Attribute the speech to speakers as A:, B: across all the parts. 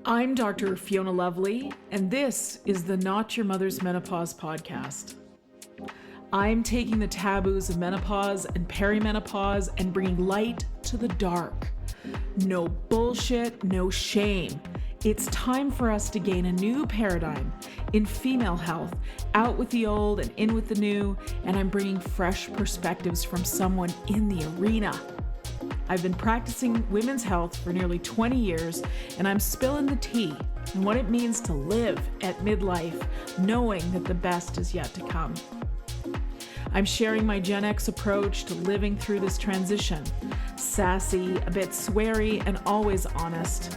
A: I'm Dr. Fiona Lovely, and this is the Not Your Mother's Menopause podcast. I'm taking the taboos of menopause and perimenopause and bringing light to the dark. No bullshit, no shame. It's time for us to gain a new paradigm in female health, out with the old and in with the new, and I'm bringing fresh perspectives from someone in the arena. I've been practicing women's health for nearly 20 years, and I'm spilling the tea on what it means to live at midlife, knowing that the best is yet to come. I'm sharing my Gen X approach to living through this transition. Sassy, a bit sweary, and always honest.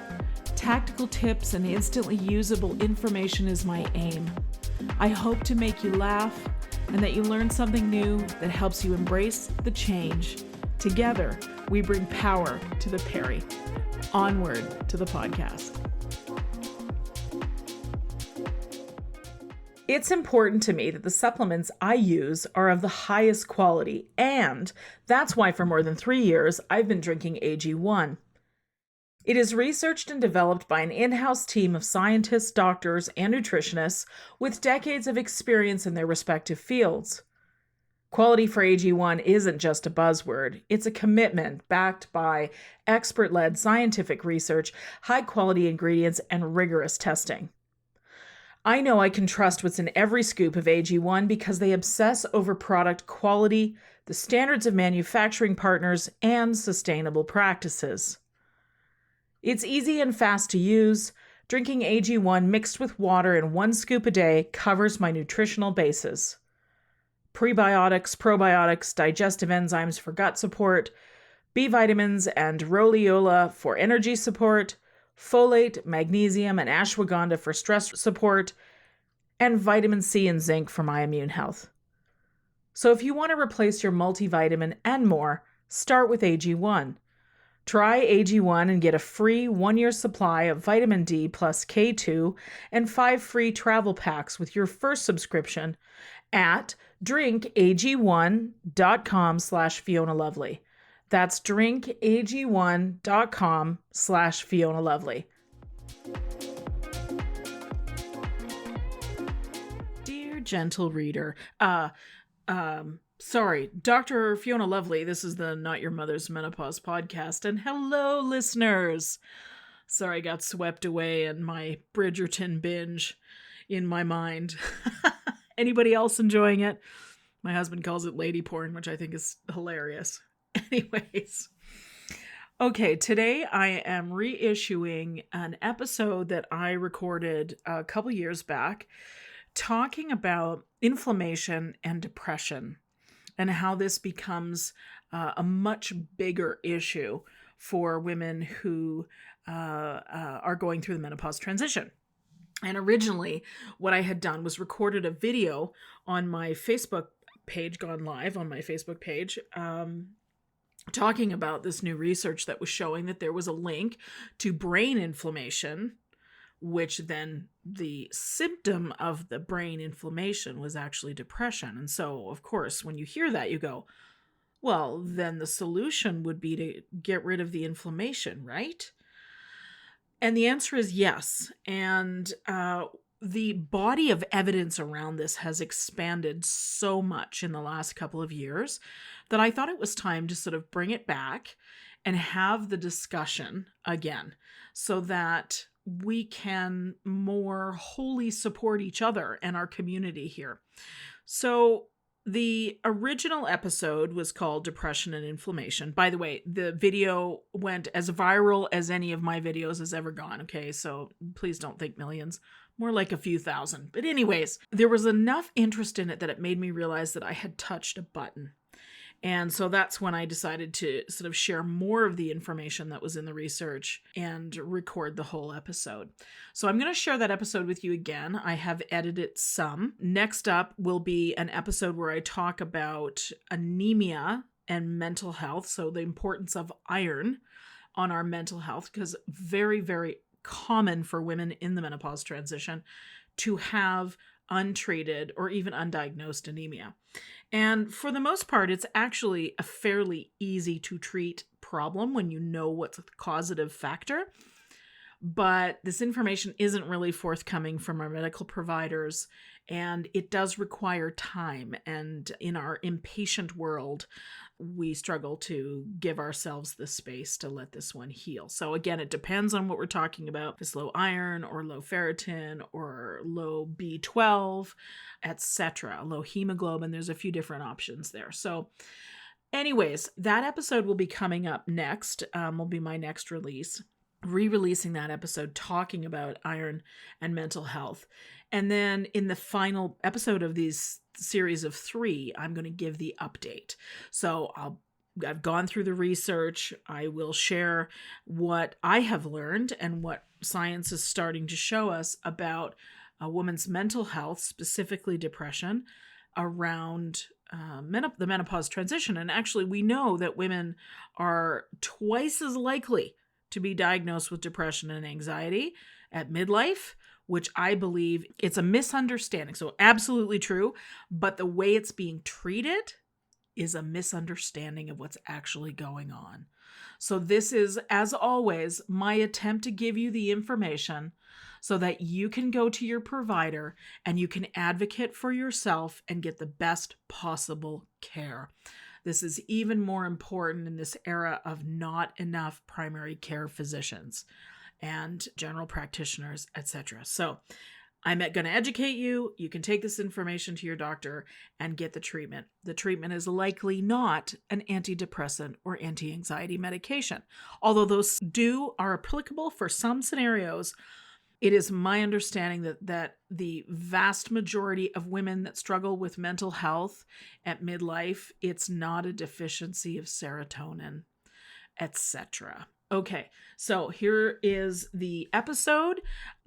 A: Tactical tips and instantly usable information is my aim. I hope to make you laugh and that you learn something new that helps you embrace the change. Together, we bring power to the peri. Onward to the podcast. It's important to me that the supplements I use are of the highest quality, and that's why for more than 3 years, I've been drinking AG1. It is researched and developed by an in-house team of scientists, doctors, and nutritionists with decades of experience in their respective fields. Quality for AG1 isn't just a buzzword. It's a commitment backed by expert-led scientific research, high-quality ingredients, and rigorous testing. I know I can trust what's in every scoop of AG1 because they obsess over product quality, the standards of manufacturing partners, and sustainable practices. It's easy and fast to use. Drinking AG1 mixed with water in 1 scoop a day covers my nutritional bases. Prebiotics, probiotics, digestive enzymes for gut support, B vitamins and rhodiola for energy support, folate, magnesium, and ashwagandha for stress support, and vitamin C and zinc for my immune health. So if you want to replace your multivitamin and more, start with AG1. Try AG1 and get a free 1-year supply of vitamin D plus K2 and 5 free travel packs with your first subscription at drinkag1.com/Fiona Lovely. That's drinkag1.com/Fiona Lovely. Dear gentle reader, sorry, Dr. Fiona Lovely, this is the Not Your Mother's Menopause podcast, and hello, listeners. Sorry, I got swept away in my Bridgerton binge in my mind. Anybody else enjoying it? My husband calls it lady porn, which I think is hilarious. Anyways. Okay, today I am reissuing an episode that I recorded a couple years back talking about inflammation and depression and how this becomes a much bigger issue for women who are going through the menopause transition. And originally, what I had done was recorded a video on my Facebook page, gone live on my Facebook page, talking about this new research that was showing that there was a link to brain inflammation, which then the symptom of the brain inflammation was actually depression. And so, of course, when you hear that, you go, well, then the solution would be to get rid of the inflammation, right? And the answer is yes. And the body of evidence around this has expanded so much in the last couple of years that I thought it was time to sort of bring it back and have the discussion again so that we can more wholly support each other and our community here. So the original episode was called Depression and Inflammation. By the way, the video went as viral as any of my videos has ever gone, okay? So please don't think millions, more like a few thousand. But anyways, there was enough interest in it that it made me realize that I had touched a button. And so that's when I decided to sort of share more of the information that was in the research and record the whole episode. So I'm going to share that episode with you again. I have edited some. Next up will be an episode where I talk about anemia and mental health. So the importance of iron on our mental health, because very, very common for women in the menopause transition to have untreated or even undiagnosed anemia. And for the most part, it's actually a fairly easy to treat problem when you know what's the causative factor. but this information isn't really forthcoming from our medical providers, and it does require time. And in our impatient world, we struggle to give ourselves the space to let this one heal. So again, it depends on what we're talking about. If it's low iron or low ferritin or low B12, etc., low hemoglobin, there's a few different options there. So anyways, that episode will be coming up next, will be my next release, re-releasing that episode talking about iron and mental health. And then in the final episode of these series of 3, I'm going to give the update. So I've gone through the research. I will share what I have learned and what science is starting to show us about a woman's mental health, specifically depression, around the menopause transition. And actually, we know that women are twice as likely to be diagnosed with depression and anxiety at midlife, which I believe it's a misunderstanding. So absolutely true, but the way it's being treated is a misunderstanding of what's actually going on. So this is, as always, my attempt to give you the information so that you can go to your provider and you can advocate for yourself and get the best possible care. This is even more important in this era of not enough primary care physicians and general practitioners, etc. So I'm going to educate you. You can take this information to your doctor and get the treatment. The treatment is likely not an antidepressant or anti-anxiety medication. Although those are applicable for some scenarios, it is my understanding that the vast majority of women that struggle with mental health at midlife, it's not a deficiency of serotonin, etc. Okay, so here is the episode.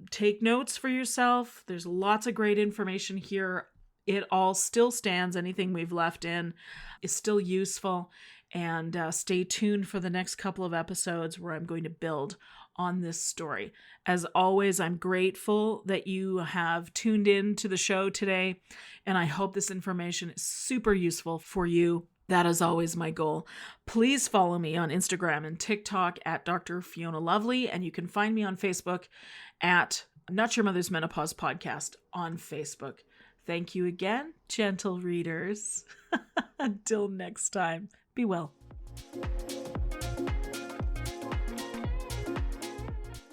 A: Take notes for yourself. There's lots of great information here. It all still stands. Anything we've left in is still useful. And stay tuned for the next couple of episodes where I'm going to build on this story. As always, I'm grateful that you have tuned in to the show today, and I hope this information is super useful for you. That is always my goal. Please follow me on Instagram and TikTok at Dr. Fiona Lovely, and you can find me on Facebook at Not Your Mother's Menopause Podcast on Facebook. Thank you again, gentle readers. Until next time, be well.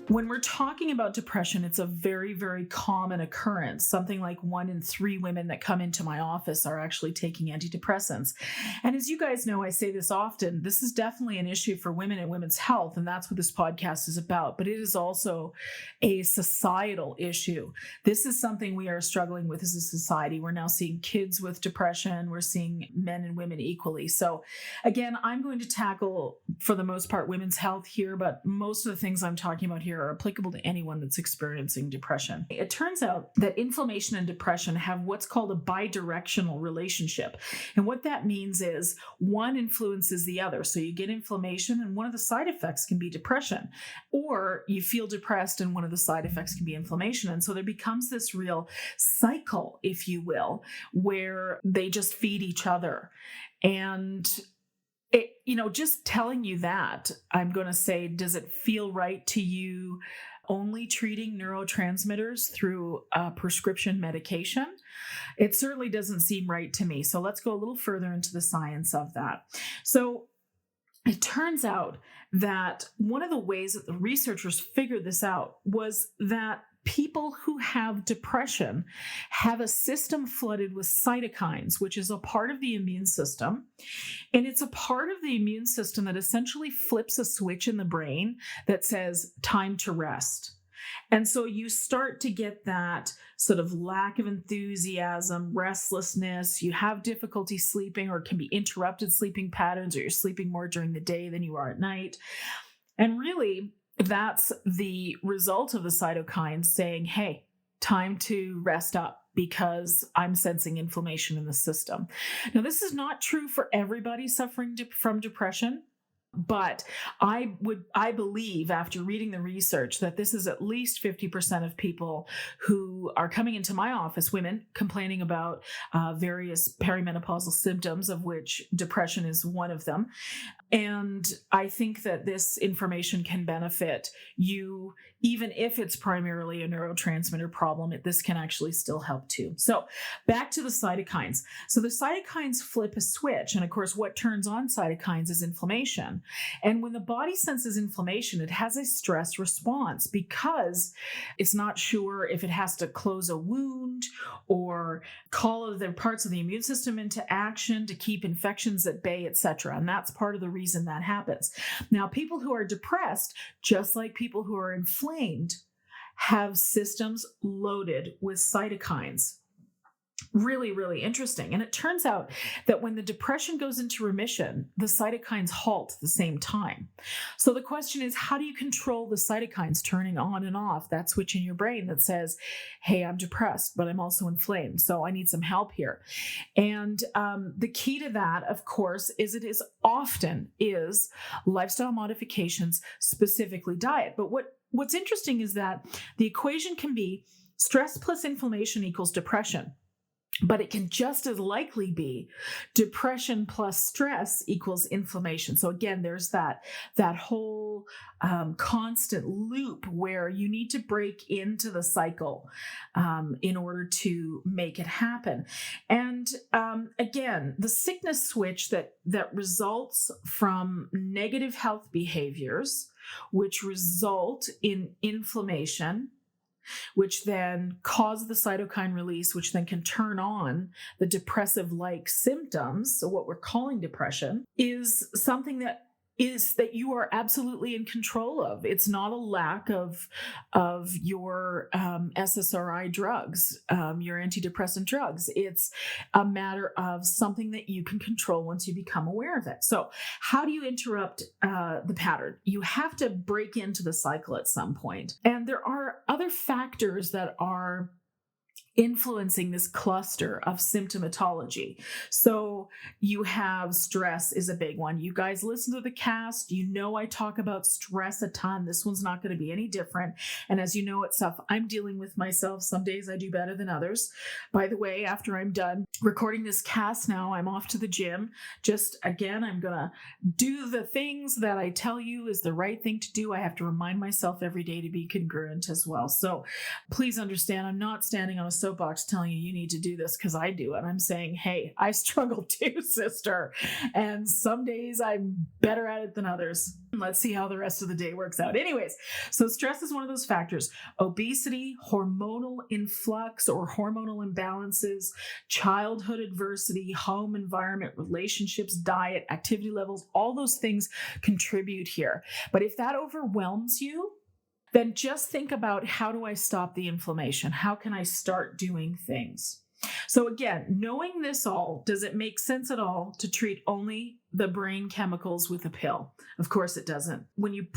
A: When we're talking about depression, it's a very, very common occurrence. Something like 1 in 3 women that come into my office are actually taking antidepressants. And as you guys know, I say this often, this is definitely an issue for women and women's health, and that's what this podcast is about. But it is also a societal issue. This is something we are struggling with as a society. We're now seeing kids with depression. We're seeing men and women equally. So again, I'm going to tackle, for the most part, women's health here, but most of the things I'm talking about here are applicable to anyone that's experiencing depression. It turns out that inflammation and depression have what's called a bidirectional relationship. And what that means is one influences the other. So you get inflammation and one of the side effects can be depression, or you feel depressed and one of the side effects can be inflammation. And so there becomes this real cycle, if you will, where they just feed each other. And just telling you that, I'm going to say, does it feel right to you only treating neurotransmitters through a prescription medication? It certainly doesn't seem right to me. So let's go a little further into the science of that. So it turns out that one of the ways that the researchers figured this out was that people who have depression have a system flooded with cytokines, which is a part of the immune system. And it's a part of the immune system that essentially flips a switch in the brain that says, time to rest. And so you start to get that sort of lack of enthusiasm, restlessness. You have difficulty sleeping, or can be interrupted sleeping patterns, or you're sleeping more during the day than you are at night. And really, that's the result of the cytokines saying, hey, time to rest up because I'm sensing inflammation in the system. Now, this is not true for everybody suffering from depression. But I believe, after reading the research, that this is at least 50% of people who are coming into my office, women complaining about various perimenopausal symptoms, of which depression is one of them. And I think that this information can benefit you, even if it's primarily a neurotransmitter problem. This can actually still help too. So back to the cytokines. So the cytokines flip a switch. And of course, what turns on cytokines is inflammation. And when the body senses inflammation, it has a stress response because it's not sure if it has to close a wound or call other parts of the immune system into action to keep infections at bay, etc. And that's part of the reason that happens. Now, people who are depressed, just like people who are inflamed, have systems loaded with cytokines. Really, really interesting. And it turns out that when the depression goes into remission, the cytokines halt at the same time. So the question is, how do you control the cytokines turning on and off, that switch in your brain that says, hey, I'm depressed, but I'm also inflamed, so I need some help here? And the key to that, of course, is often lifestyle modifications, specifically diet. But what's interesting is that the equation can be stress plus inflammation equals depression. But it can just as likely be depression plus stress equals inflammation. So again, there's that whole constant loop where you need to break into the cycle in order to make it happen. And again, the sickness switch that results from negative health behaviors, which result in inflammation, which then cause the cytokine release, which then can turn on the depressive-like symptoms, so what we're calling depression, is something that you are absolutely in control of. It's not a lack of your SSRI drugs, your antidepressant drugs. It's a matter of something that you can control once you become aware of it. So how do you interrupt the pattern? You have to break into the cycle at some point. And there are other factors that are influencing this cluster of symptomatology. So you have stress is a big one. You guys listen to the cast. You know I talk about stress a ton. This one's not going to be any different. And as you know, it's stuff I'm dealing with myself. Some days I do better than others. By the way, after I'm done recording this cast now, I'm off to the gym. Just again, I'm going to do the things that I tell you is the right thing to do. I have to remind myself every day to be congruent as well. So please understand, I'm not standing on a soapbox telling you need to do this because I do it. I'm saying, hey, I struggle too, sister. And some days I'm better at it than others. Let's see how the rest of the day works out. Anyways, so stress is one of those factors. Obesity, hormonal influx or hormonal imbalances, childhood adversity, home environment, relationships, diet, activity levels, all those things contribute here. But if that overwhelms you, then just think about, how do I stop the inflammation? How can I start doing things? So again, knowing this all, does it make sense at all to treat only the brain chemicals with a pill? Of course it doesn't. When you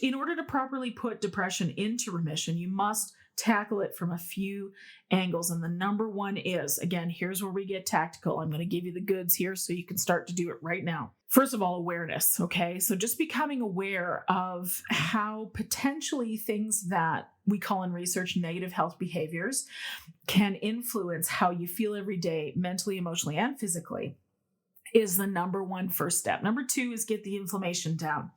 A: in order to properly put depression into remission, you must tackle it from a few angles. And the number one is, again, here's where we get tactical. I'm going to give you the goods here so you can start to do it right now. First of all, awareness. Okay. So just becoming aware of how potentially things that we call in research negative health behaviors can influence how you feel every day, mentally, emotionally, and physically, is the number one first step. Number two is get the inflammation down.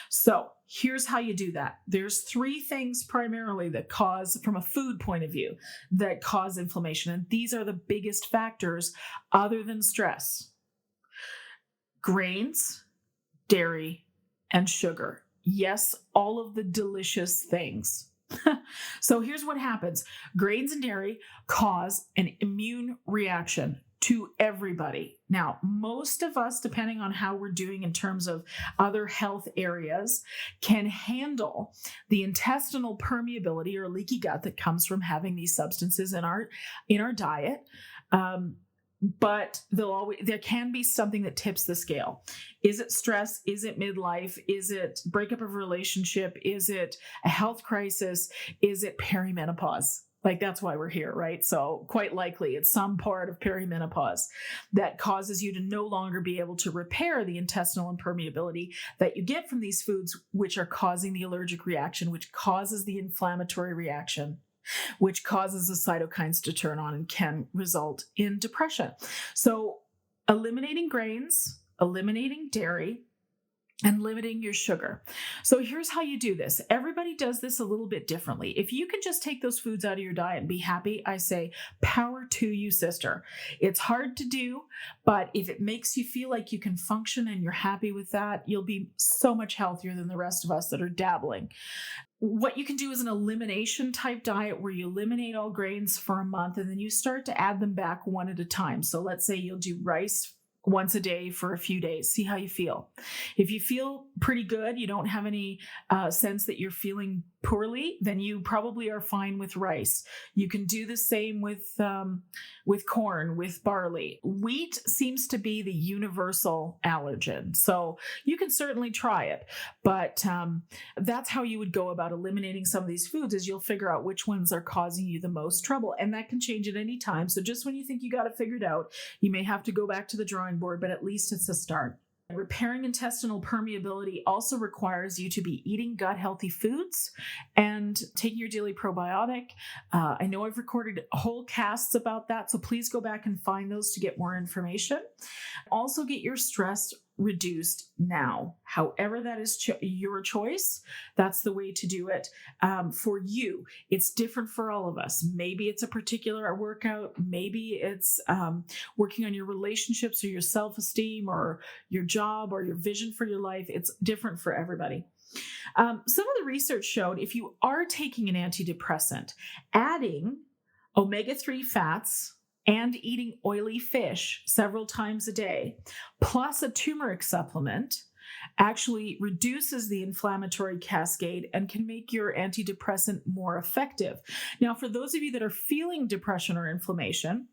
A: So here's how you do that. There's three things primarily that cause, from a food point of view, that cause inflammation. And these are the biggest factors other than stress: grains, dairy, and sugar. Yes, all of the delicious things. So here's what happens. Grains and dairy cause an immune reaction to everybody. Now, most of us, depending on how we're doing in terms of other health areas, can handle the intestinal permeability or leaky gut that comes from having these substances in our diet. But there can be something that tips the scale. Is it stress? Is it midlife? Is it breakup of a relationship? Is it a health crisis? Is it perimenopause? Like, that's why we're here, right? So quite likely it's some part of perimenopause that causes you to no longer be able to repair the intestinal impermeability that you get from these foods, which are causing the allergic reaction, which causes the inflammatory reaction, which causes the cytokines to turn on and can result in depression. So eliminating grains, eliminating dairy, and limiting your sugar. So here's how you do this. Everybody does this a little bit differently. If you can just take those foods out of your diet and be happy, I say power to you, sister. It's hard to do, but if it makes you feel like you can function and you're happy with that, you'll be so much healthier than the rest of us that are dabbling. What you can do is an elimination type diet where you eliminate all grains for a month and then you start to add them back one at a time. So let's say you'll do rice once a day for a few days. See how you feel. If you feel pretty good, you don't have any sense that you're feeling poorly, then you probably are fine with rice. You can do the same with corn, with barley. Wheat seems to be the universal allergen, so you can certainly try it. But that's how you would go about eliminating some of these foods, is you'll figure out which ones are causing you the most trouble, and that can change at any time. So just when you think you got it figured out, you may have to go back to the drawing board, but at least it's a start. Repairing intestinal permeability also requires you to be eating gut-healthy foods and taking your daily probiotic. I know I've recorded whole casts about that, so please go back and find those to get more information. Also, get your stress reduced now. However, that is your choice. That's the way to do it for you. It's different for all of us. Maybe it's a particular workout. Maybe it's working on your relationships or your self-esteem or your job or your vision for your life. It's different for everybody. Some of the research showed if you are taking an antidepressant, adding omega-3 fats and eating oily fish several times a day, plus a turmeric supplement, actually reduces the inflammatory cascade and can make your antidepressant more effective. Now, for those of you that are feeling depression or inflammation,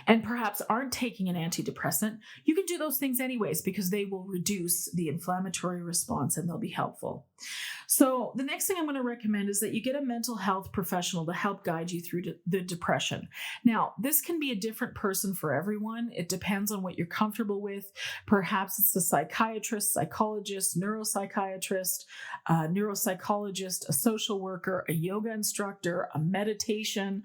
A: and perhaps aren't taking an antidepressant, you can do those things anyways because they will reduce the inflammatory response and they'll be helpful. So the next thing I'm going to recommend is that you get a mental health professional to help guide you through the depression. Now, this can be a different person for everyone. It depends on what you're comfortable with. Perhaps it's a psychiatrist, psychologist, neuropsychiatrist, neuropsychologist, a social worker, a yoga instructor, a meditation,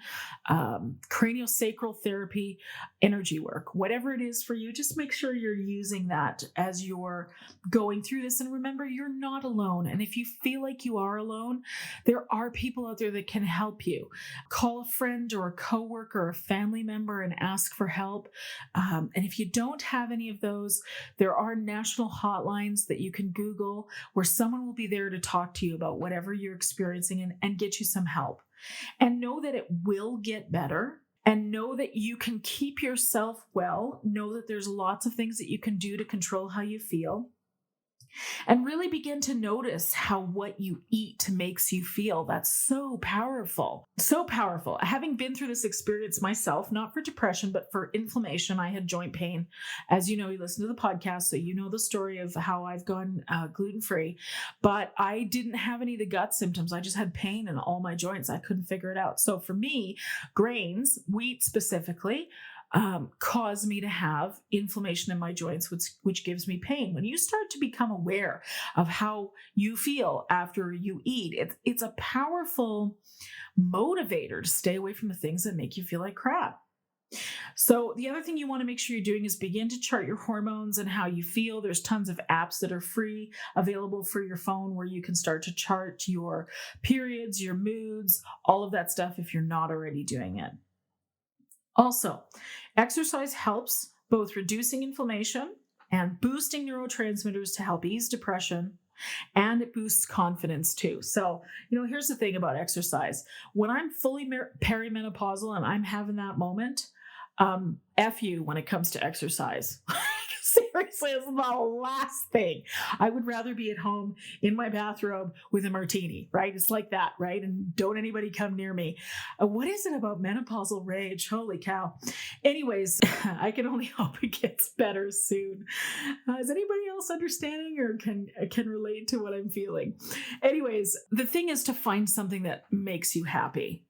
A: craniosacral therapy, energy work, whatever it is for you. Just make sure you're using that as you're going through this. And remember, you're not alone. And if you feel like you are alone, there are people out there that can help you. Call a friend or a coworker or a family member and ask for help. And if you don't have any of those, there are national hotlines that you can Google where someone will be there to talk to you about whatever you're experiencing and get you some help. And know that it will get better. And know that you can keep yourself well. Know that there's lots of things that you can do to control how you feel. And really begin to notice how what you eat makes you feel. That's so powerful. So powerful. Having been through this experience myself, not for depression, but for inflammation, I had joint pain. As you know, you listen to the podcast, so you know the story of how I've gone gluten-free. But I didn't have any of the gut symptoms. I just had pain in all my joints. I couldn't figure it out. So for me, grains, wheat specifically, cause me to have inflammation in my joints, which gives me pain. When you start to become aware of how you feel after you eat, it's a powerful motivator to stay away from the things that make you feel like crap. So the other thing you want to make sure you're doing is begin to chart your hormones and how you feel. There's tons of apps that are free available for your phone where you can start to chart your periods, your moods, all of that stuff if you're not already doing it. Also, exercise helps both reducing inflammation and boosting neurotransmitters to help ease depression, and it boosts confidence too. So, here's the thing about exercise. When I'm fully perimenopausal and I'm having that moment, F you when it comes to exercise. Seriously, it's the last thing. I would rather be at home in my bathrobe with a martini, right? It's like that, right? And don't anybody come near me. What is it about menopausal rage? Holy cow. Anyways, I can only hope it gets better soon. Is anybody else understanding or can relate to what I'm feeling? Anyways, the thing is to find something that makes you happy.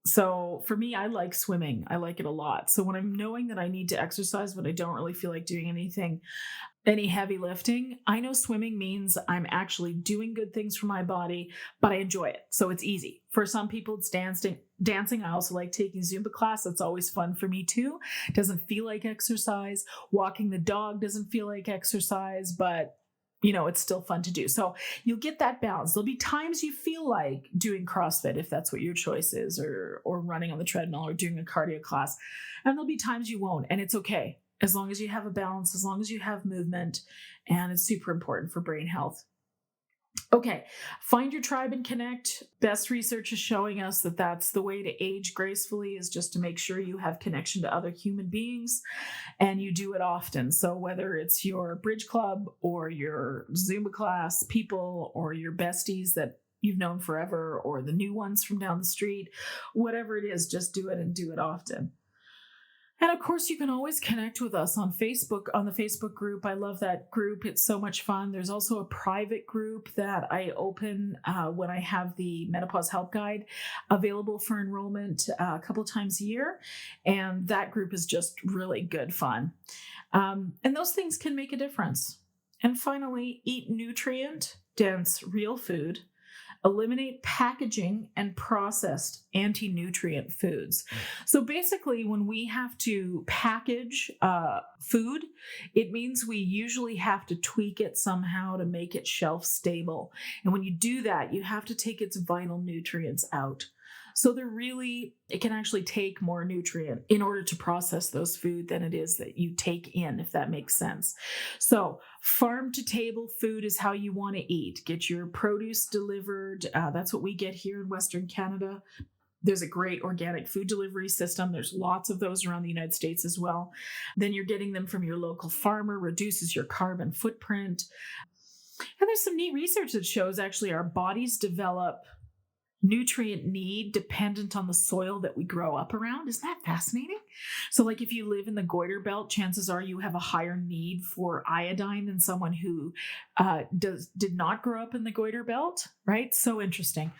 A: So for me, I like swimming. I like it a lot. So when I'm knowing that I need to exercise, but I don't really feel like doing any heavy lifting, I know swimming means I'm actually doing good things for my body, but I enjoy it. So it's easy. For some people, it's dancing. I also like taking Zumba class. That's always fun for me too. It doesn't feel like exercise. Walking the dog doesn't feel like exercise, but it's still fun to do. So you'll get that balance. There'll be times you feel like doing CrossFit if that's what your choice is, or running on the treadmill or doing a cardio class. And there'll be times you won't, and it's okay. As long as you have a balance, as long as you have movement, and it's super important for brain health. Okay, find your tribe and connect. Best research is showing us that that's the way to age gracefully, is just to make sure you have connection to other human beings and you do it often. So whether it's your bridge club or your Zumba class people or your besties that you've known forever or the new ones from down the street, whatever it is, just do it and do it often. And of course, you can always connect with us on Facebook, on the Facebook group. I love that group. It's so much fun. There's also a private group that I open when I have the Menopause Help Guide available for enrollment a couple of times a year. And that group is just really good fun. And those things can make a difference. And finally, eat nutrient-dense real food. Eliminate packaging and processed anti-nutrient foods. So basically, when we have to package food, it means we usually have to tweak it somehow to make it shelf stable. And when you do that, you have to take its vital nutrients out. So it can actually take more nutrient in order to process those food than it is that you take in, if that makes sense. So farm to table food is how you want to eat. Get your produce delivered. That's what we get here in Western Canada. There's a great organic food delivery system. There's lots of those around the United States as well. Then you're getting them from your local farmer, reduces your carbon footprint. And there's some neat research that shows actually our bodies develop nutrient need dependent on the soil that we grow up around. Isn't that fascinating? So like if you live in the goiter belt, chances are you have a higher need for iodine than someone who did not grow up in the goiter belt, right? So interesting.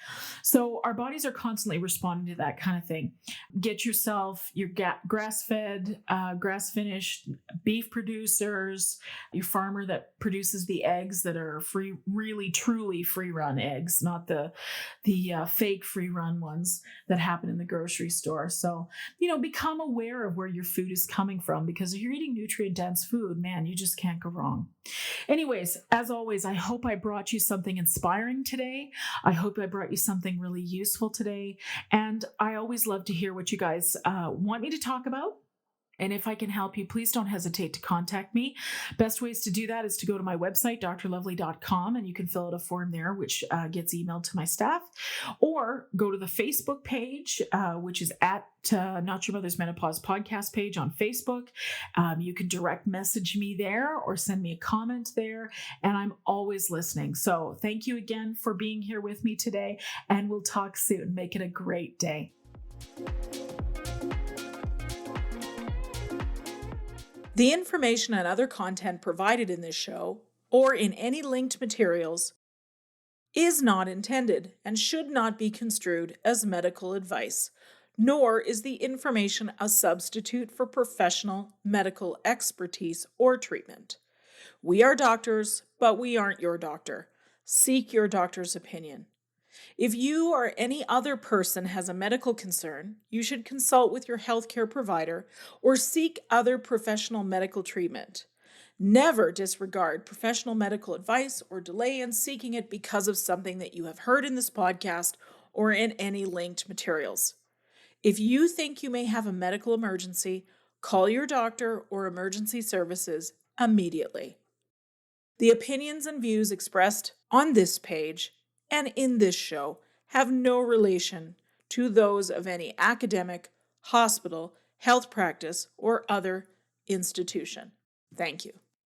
A: So our bodies are constantly responding to that kind of thing. Get yourself your grass-fed, grass-finished beef producers, your farmer that produces the eggs that are free, really truly free-run eggs, not the fake free-run ones that happen in the grocery store. So, become aware of where your food is coming from, because if you're eating nutrient-dense food, man, you just can't go wrong. Anyways, as always, I hope I brought you something inspiring today. I hope I brought you something really useful today. And I always love to hear what you guys want me to talk about. And if I can help you, please don't hesitate to contact me. Best ways to do that is to go to my website, drlovely.com, and you can fill out a form there, which gets emailed to my staff. Or go to the Facebook page, which is at Not Your Mother's Menopause podcast page on Facebook. You can direct message me there or send me a comment there, and I'm always listening. So thank you again for being here with me today, and we'll talk soon. Make it a great day. The information and other content provided in this show, or in any linked materials, is not intended and should not be construed as medical advice, nor is the information a substitute for professional medical expertise or treatment. We are doctors, but we aren't your doctor. Seek your doctor's opinion. If you or any other person has a medical concern, you should consult with your healthcare provider or seek other professional medical treatment. Never disregard professional medical advice or delay in seeking it because of something that you have heard in this podcast or in any linked materials. If you think you may have a medical emergency, call your doctor or emergency services immediately. The opinions and views expressed on this page and in this show have no relation to those of any academic, hospital, health practice, or other institution. Thank you.